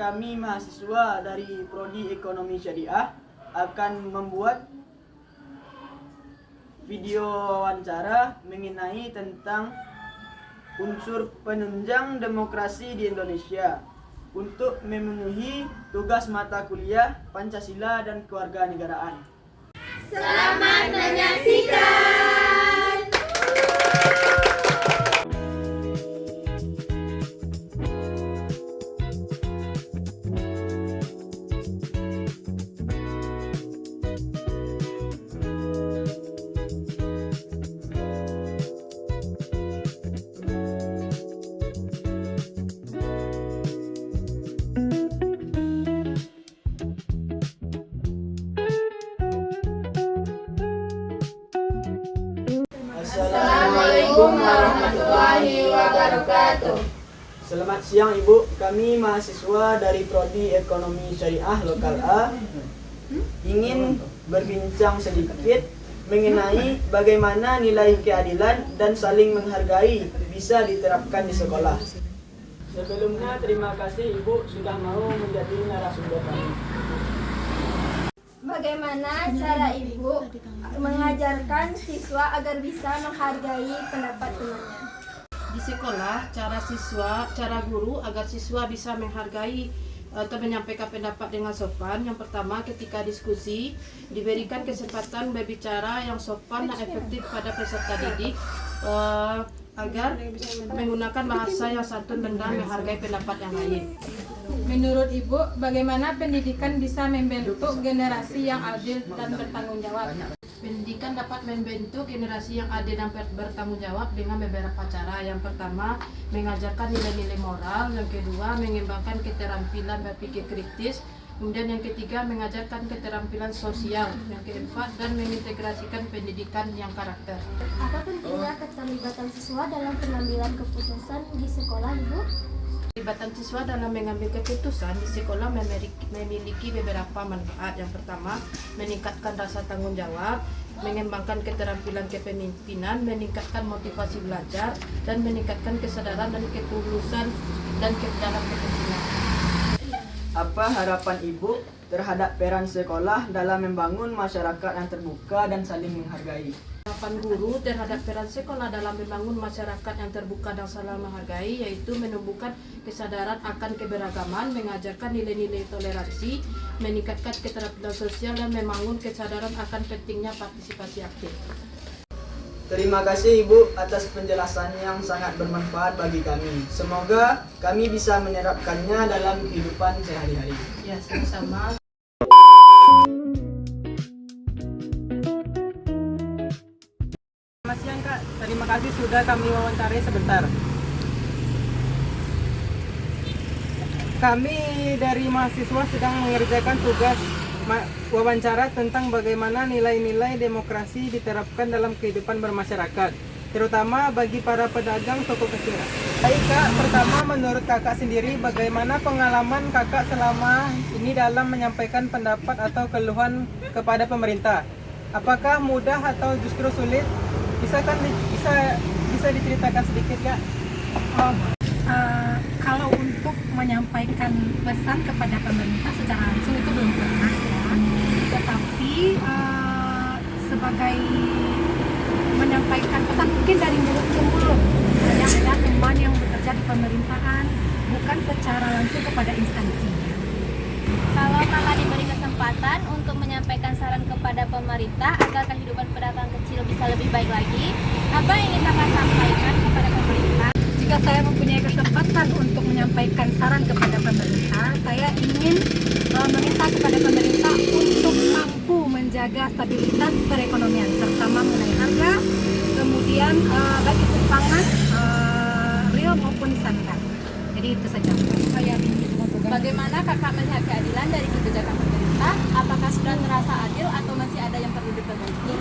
kami mahasiswa dari Prodi Ekonomi Syariah akan membuat video wawancara mengenai tentang unsur penunjang demokrasi di Indonesia untuk memenuhi tugas mata kuliah Pancasila dan Kewarganegaraan. Selamat menyaksikan. Assalamualaikum warahmatullahi wabarakatuh. Selamat siang Ibu, kami mahasiswa dari Prodi Ekonomi Syariah Lokal A ingin berbincang sedikit mengenai bagaimana nilai keadilan dan saling menghargai bisa diterapkan di sekolah. Sebelumnya terima kasih Ibu sudah mau menjadi narasumber kami. Bagaimana cara Ibu mengajarkan siswa agar bisa menghargai pendapat temannya? Di sekolah, cara guru agar siswa bisa menghargai atau menyampaikan pendapat dengan sopan. Yang pertama, ketika diskusi, diberikan kesempatan berbicara yang sopan dan efektif pada peserta didik agar menggunakan bahasa yang santun dan menghargai pendapat yang lain. Menurut Ibu, bagaimana pendidikan bisa membentuk generasi yang adil dan bertanggung jawab? Pendidikan dapat membentuk generasi yang adil dan bertanggung jawab dengan beberapa cara. Yang pertama, mengajarkan nilai-nilai moral. Yang kedua, mengembangkan keterampilan berpikir kritis. Kemudian yang ketiga, mengajarkan keterampilan sosial. Yang keempat, dan mengintegrasikan pendidikan yang karakter. Apa pentingnya keterlibatan siswa dalam pengambilan keputusan di sekolah, Ibu? Keterlibatan siswa dalam mengambil keputusan di sekolah memiliki beberapa manfaat. Yang pertama, meningkatkan rasa tanggung jawab, mengembangkan keterampilan kepemimpinan, meningkatkan motivasi belajar, dan meningkatkan kesadaran dan ketulusan dan dalam kepentingan. Apa harapan Ibu terhadap peran sekolah dalam membangun masyarakat yang terbuka dan saling menghargai? Harapan guru terhadap peran sekolah dalam membangun masyarakat yang terbuka dan saling menghargai yaitu menumbuhkan kesadaran akan keberagaman, mengajarkan nilai-nilai toleransi, meningkatkan keterampilan sosial, dan membangun kesadaran akan pentingnya partisipasi aktif. Terima kasih Ibu atas penjelasan yang sangat bermanfaat bagi kami. Semoga kami bisa menerapkannya dalam kehidupan sehari-hari. Ya, sama-sama. Selamat siang Kak, terima kasih sudah kami wawancarai sebentar. Kami dari mahasiswa sedang mengerjakan tugas wawancara tentang bagaimana nilai-nilai demokrasi diterapkan dalam kehidupan bermasyarakat, terutama bagi para pedagang toko kecil. Baik Kak, pertama menurut Kakak sendiri bagaimana pengalaman Kakak selama ini dalam menyampaikan pendapat atau keluhan kepada pemerintah? Apakah mudah atau justru sulit? Bisa diceritakan sedikit Kak? Kalau untuk menyampaikan pesan kepada pemerintah secara langsung itu belum pernah ya. Tetapi sebagai menyampaikan pesan mungkin dari mulut ke mulut. Saya ada teman yang bekerja di pemerintahan, bukan secara langsung kepada instansinya. Kalau Kakak diberi kesempatan untuk menyampaikan saran kepada pemerintah agar kehidupan pedagang kecil bisa lebih baik lagi, apa yang ingin Kakak sampaikan kepada pemerintah? Jika saya mempunyai kesempatan untuk menyampaikan saran kepada pemerintah, saya ingin meminta kepada pemerintah untuk mampu menjaga stabilitas perekonomian, terutama mengenai harga, kemudian baik itu pangan, real maupun standar. Jadi itu saja. Bagaimana Kakak melihat keadilan dari kebijakan pemerintah? Apakah sudah terasa adil atau masih ada yang perlu diperbaiki?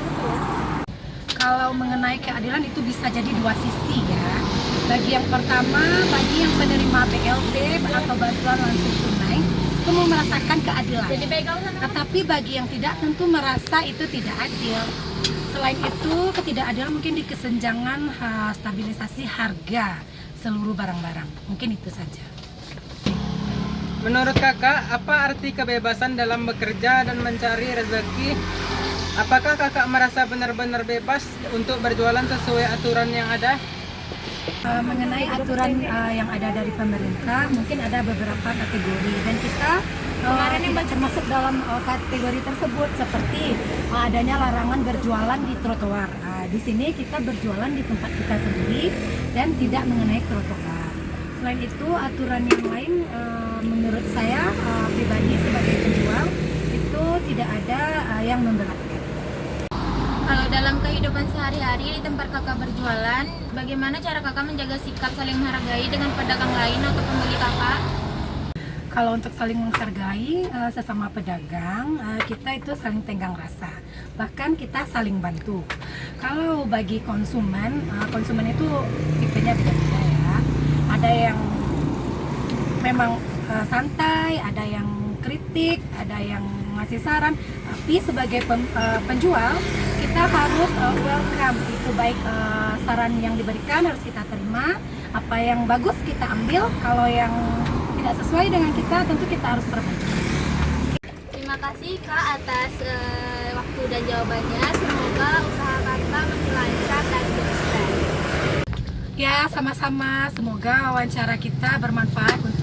Kalau mengenai keadilan itu bisa jadi dua sisi ya. Bagi yang pertama, bagi yang penerima BLT atau bantuan langsung tunai, itu merasakan keadilan. Tetapi bagi yang tidak tentu merasa itu tidak adil. Selain itu, ketidakadilan mungkin di kesenjangan stabilisasi harga seluruh barang-barang. Mungkin itu saja. Menurut kakak, apa arti kebebasan dalam bekerja dan mencari rezeki? Apakah kakak merasa benar-benar bebas untuk berjualan sesuai aturan yang ada? Mengenai aturan yang ada dari pemerintah, mungkin ada beberapa kategori dan kita tidak termasuk dalam kategori tersebut, seperti adanya larangan berjualan di trotoar. Di sini kita berjualan di tempat kita sendiri dan tidak mengenai trotoar. Selain itu, aturan yang lain menurut saya pribadi sebagai penjual itu tidak ada yang memberatkan. Kalau dalam kehidupan sehari-hari di tempat kakak berjualan, bagaimana cara kakak menjaga sikap saling menghargai dengan pedagang lain atau pembeli kakak? Kalau untuk saling menghargai sesama pedagang, kita itu saling tenggang rasa, bahkan kita saling bantu. Kalau bagi konsumen, konsumen itu tipenya beda-beda ya. Ada yang memang santai, ada yang kritik, ada yang ngasih saran. Tapi sebagai penjual, kita harus welcome, itu baik saran yang diberikan harus kita terima, apa yang bagus kita ambil, kalau yang tidak sesuai dengan kita tentu kita harus perbaiki. Terima kasih Kak atas waktu dan jawabannya. Semoga usaha kakak makin lancar dan sukses. Ya, sama-sama. Semoga wawancara kita bermanfaat untuk